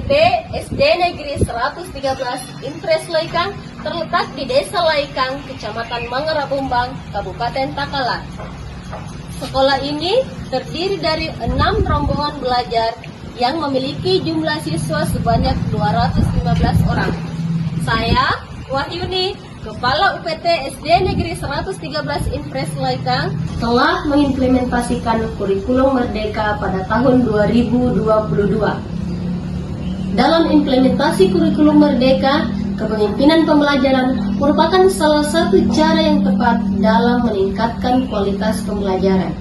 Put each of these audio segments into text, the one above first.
UPT SD Negeri 113 Impres Laikang terletak di Desa Laikang, Kecamatan Mangarabumbang, Kabupaten Takalar. Sekolah ini terdiri dari 6 rombongan belajar yang memiliki jumlah siswa sebanyak 215 orang. Saya, Wahyuni, Kepala UPT SD Negeri 113 Impres Laikang, telah mengimplementasikan kurikulum Merdeka pada tahun 2022. Dalam implementasi kurikulum Merdeka, kepemimpinan pembelajaran merupakan salah satu cara yang tepat dalam meningkatkan kualitas pembelajaran.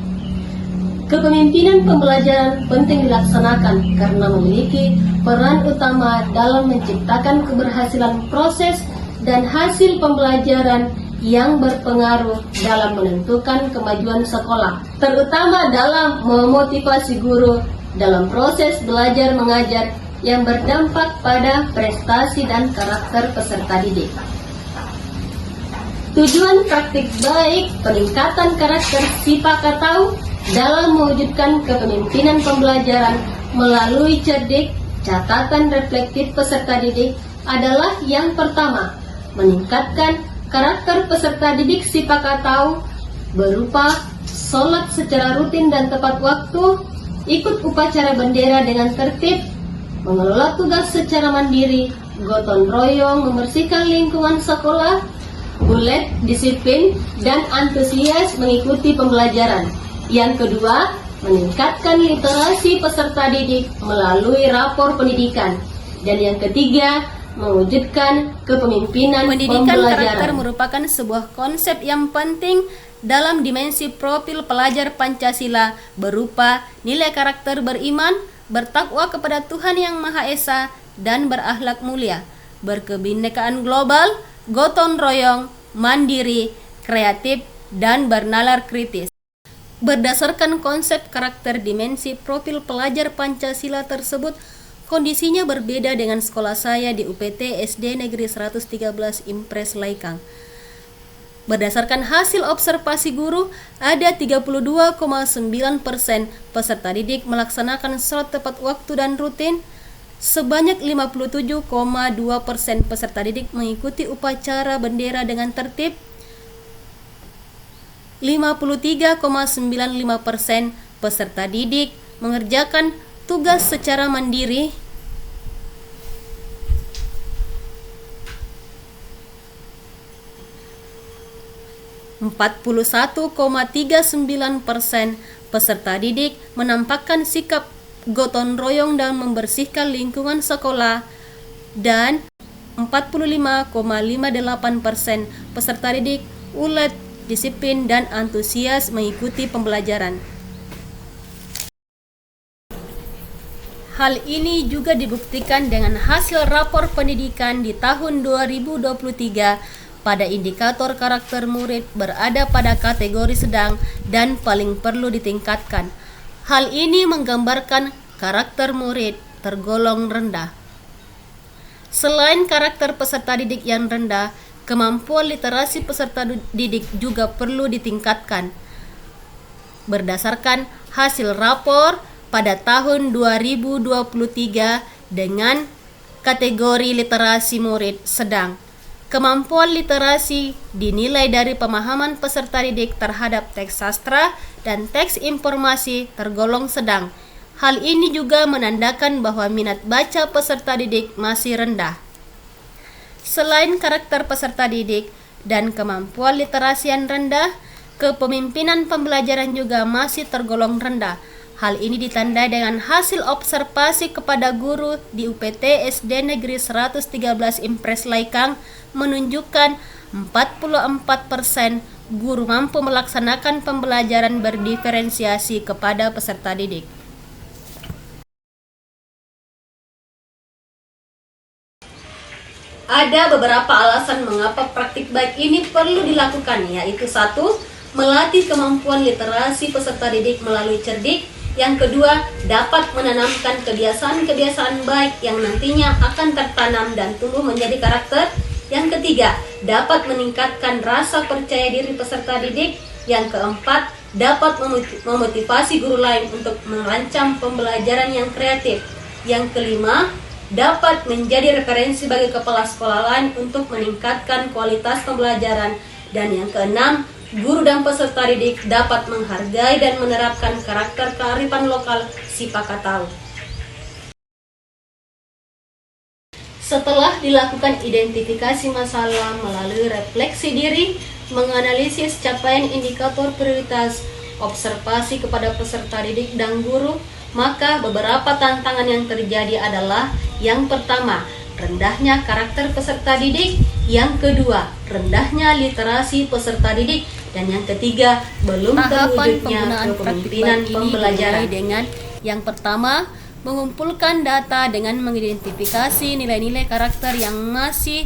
Kepemimpinan pembelajaran penting dilaksanakan karena memiliki peran utama dalam menciptakan keberhasilan proses dan hasil pembelajaran yang berpengaruh dalam menentukan kemajuan sekolah, terutama dalam memotivasi guru dalam proses belajar mengajar yang berdampak pada prestasi dan karakter peserta didik. Tujuan praktik baik peningkatan karakter sifat atau dalam mewujudkan kepemimpinan pembelajaran melalui cerdik, catatan reflektif peserta didik adalah yang pertama, meningkatkan karakter peserta didik sifat atau berupa sholat secara rutin dan tepat waktu, ikut upacara bendera dengan tertib, mengelola tugas secara mandiri, gotong royong membersihkan lingkungan sekolah, bulet, disiplin, dan antusias mengikuti pembelajaran. Yang kedua, meningkatkan literasi peserta didik melalui rapor pendidikan. Dan yang ketiga, mewujudkan kepemimpinan Pendidikan pembelajaran. karakter merupakan sebuah konsep yang penting dalam dimensi profil pelajar Pancasila berupa nilai karakter beriman, bertakwa kepada Tuhan Yang Maha Esa, dan berakhlak mulia, berkebinekaan global, gotong royong, mandiri, kreatif, dan bernalar kritis. Berdasarkan konsep karakter dimensi profil pelajar Pancasila tersebut, kondisinya berbeda dengan sekolah saya di UPT SD Negeri 113 Impres Laikang. Berdasarkan hasil observasi guru, ada 32,9% peserta didik melaksanakan sholat tepat waktu dan rutin, sebanyak 57,2% peserta didik mengikuti upacara bendera dengan tertib, 53,95% peserta didik mengerjakan tugas secara mandiri, 41,39% peserta didik menampakkan sikap gotong royong dan membersihkan lingkungan sekolah, dan 45,58% peserta didik ulet, disiplin, dan antusias mengikuti pembelajaran. Hal ini juga dibuktikan dengan hasil rapor pendidikan di tahun 2023 pada indikator karakter murid berada pada kategori sedang dan paling perlu ditingkatkan. Hal ini menggambarkan karakter murid tergolong rendah. Selain karakter peserta didik yang rendah, kemampuan literasi peserta didik juga perlu ditingkatkan. Berdasarkan hasil rapor pada tahun 2023 dengan kategori literasi murid sedang, kemampuan literasi dinilai dari pemahaman peserta didik terhadap teks sastra dan teks informasi tergolong sedang. Hal ini juga menandakan bahwa minat baca peserta didik masih rendah. Selain karakter peserta didik dan kemampuan literasi yang rendah, kepemimpinan pembelajaran juga masih tergolong rendah. Hal ini ditandai dengan hasil observasi kepada guru di UPT SD Negeri 113 Impres Laikang menunjukkan 44% guru mampu melaksanakan pembelajaran berdiferensiasi kepada peserta didik. Ada beberapa alasan mengapa praktik baik ini perlu dilakukan, yaitu 1. Melatih kemampuan literasi peserta didik melalui cerdik. Yang kedua, dapat menanamkan kebiasaan-kebiasaan baik yang nantinya akan tertanam dan tumbuh menjadi karakter. Yang ketiga, dapat meningkatkan rasa percaya diri peserta didik. Yang keempat, dapat memotivasi guru lain untuk merancang pembelajaran yang kreatif. Yang kelima, dapat menjadi referensi bagi kepala sekolah lain untuk meningkatkan kualitas pembelajaran. Dan yang keenam, guru dan peserta didik dapat menghargai dan menerapkan karakter kearifan lokal Sipakatau. Setelah dilakukan identifikasi masalah melalui refleksi diri, menganalisis capaian indikator prioritas, observasi kepada peserta didik dan guru, maka beberapa tantangan yang terjadi adalah: yang pertama, rendahnya karakter peserta didik; yang kedua, rendahnya literasi peserta didik; dan yang ketiga, belum terwujudnya kepemimpinan pembelajaran. Dengan yang pertama, mengumpulkan data dengan mengidentifikasi nilai-nilai karakter yang masih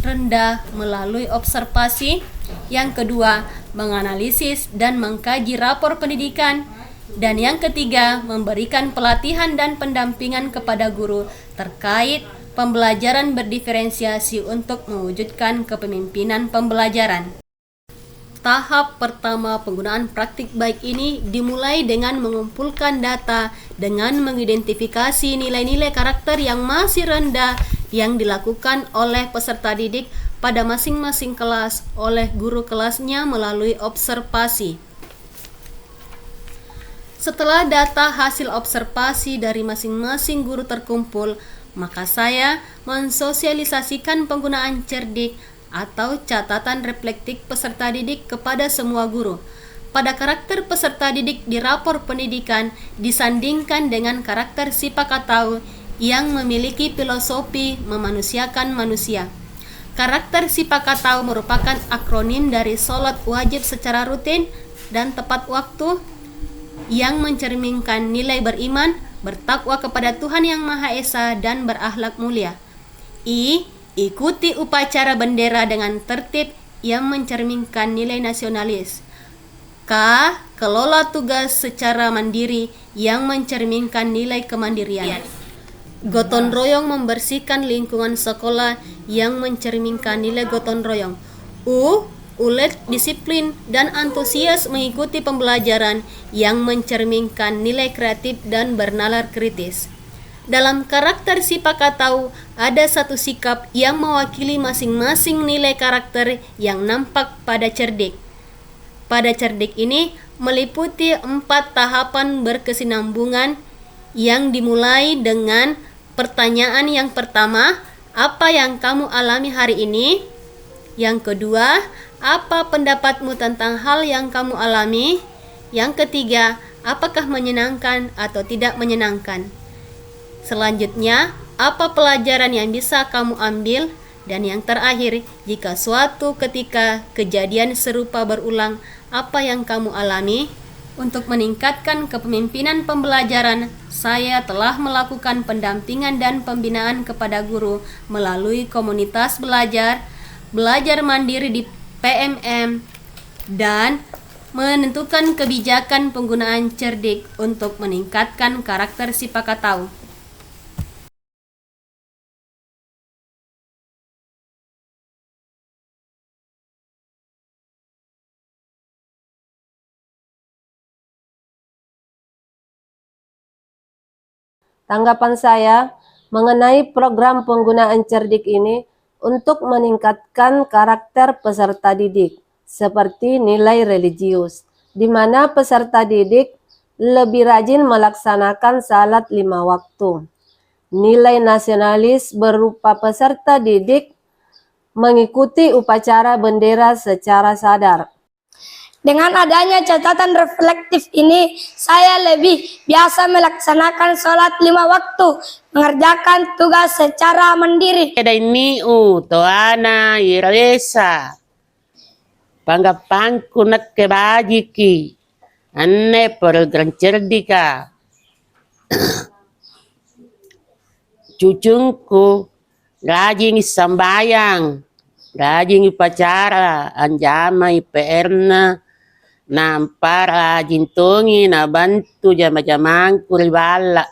rendah melalui observasi. Yang kedua, menganalisis dan mengkaji rapor pendidikan. Dan yang ketiga, memberikan pelatihan dan pendampingan kepada guru terkait pembelajaran berdiferensiasi untuk mewujudkan kepemimpinan pembelajaran. Tahap pertama penggunaan praktik baik ini dimulai dengan mengumpulkan data dengan mengidentifikasi nilai-nilai karakter yang masih rendah yang dilakukan oleh peserta didik pada masing-masing kelas oleh guru kelasnya melalui observasi. Setelah data hasil observasi dari masing-masing guru terkumpul, maka saya mensosialisasikan penggunaan cerdik atau catatan reflektif peserta didik kepada semua guru. Pada karakter peserta didik di rapor pendidikan disandingkan dengan karakter Sipakatau yang memiliki filosofi memanusiakan manusia. Karakter Sipakatau merupakan akronim dari sholat wajib secara rutin dan tepat waktu yang mencerminkan nilai beriman, bertakwa kepada Tuhan Yang Maha Esa, dan berakhlak mulia. Ikuti upacara bendera dengan tertib yang mencerminkan nilai nasionalis. Kelola tugas secara mandiri yang mencerminkan nilai kemandirian. Gotong royong membersihkan lingkungan sekolah yang mencerminkan nilai gotong royong. Ulet, disiplin, dan antusias mengikuti pembelajaran yang mencerminkan nilai kreatif dan bernalar kritis. Dalam karakter Sipakatau ada satu sikap yang mewakili masing-masing nilai karakter yang nampak pada cerdik. Pada cerdik ini meliputi 4 tahapan berkesinambungan yang dimulai dengan pertanyaan yang pertama, apa yang kamu alami hari ini? Yang kedua, apa pendapatmu tentang hal yang kamu alami? Yang ketiga, apakah menyenangkan atau tidak menyenangkan? Selanjutnya, apa pelajaran yang bisa kamu ambil? Dan yang terakhir, jika suatu ketika kejadian serupa berulang, apa yang kamu alami? Untuk meningkatkan kepemimpinan pembelajaran, saya telah melakukan pendampingan dan pembinaan kepada guru melalui komunitas belajar mandiri di PMM, dan menentukan kebijakan penggunaan cerdik untuk meningkatkan karakter Sipakatau. Tanggapan saya mengenai program penggunaan cerdik ini untuk meningkatkan karakter peserta didik, seperti nilai religius, di mana peserta didik lebih rajin melaksanakan salat 5 waktu. Nilai nasionalis berupa peserta didik mengikuti upacara bendera secara sadar. Dengan adanya catatan reflektif ini, saya lebih biasa melaksanakan sholat 5 waktu, mengerjakan tugas secara mandiri. Ini toana iresa, panggapanku nak kebajiki, anne program cerdika. Cucungku rajin sambayang, rajin upacara, anjama IPR-na, nampara jintungi na bantu jama-jamangku ribala.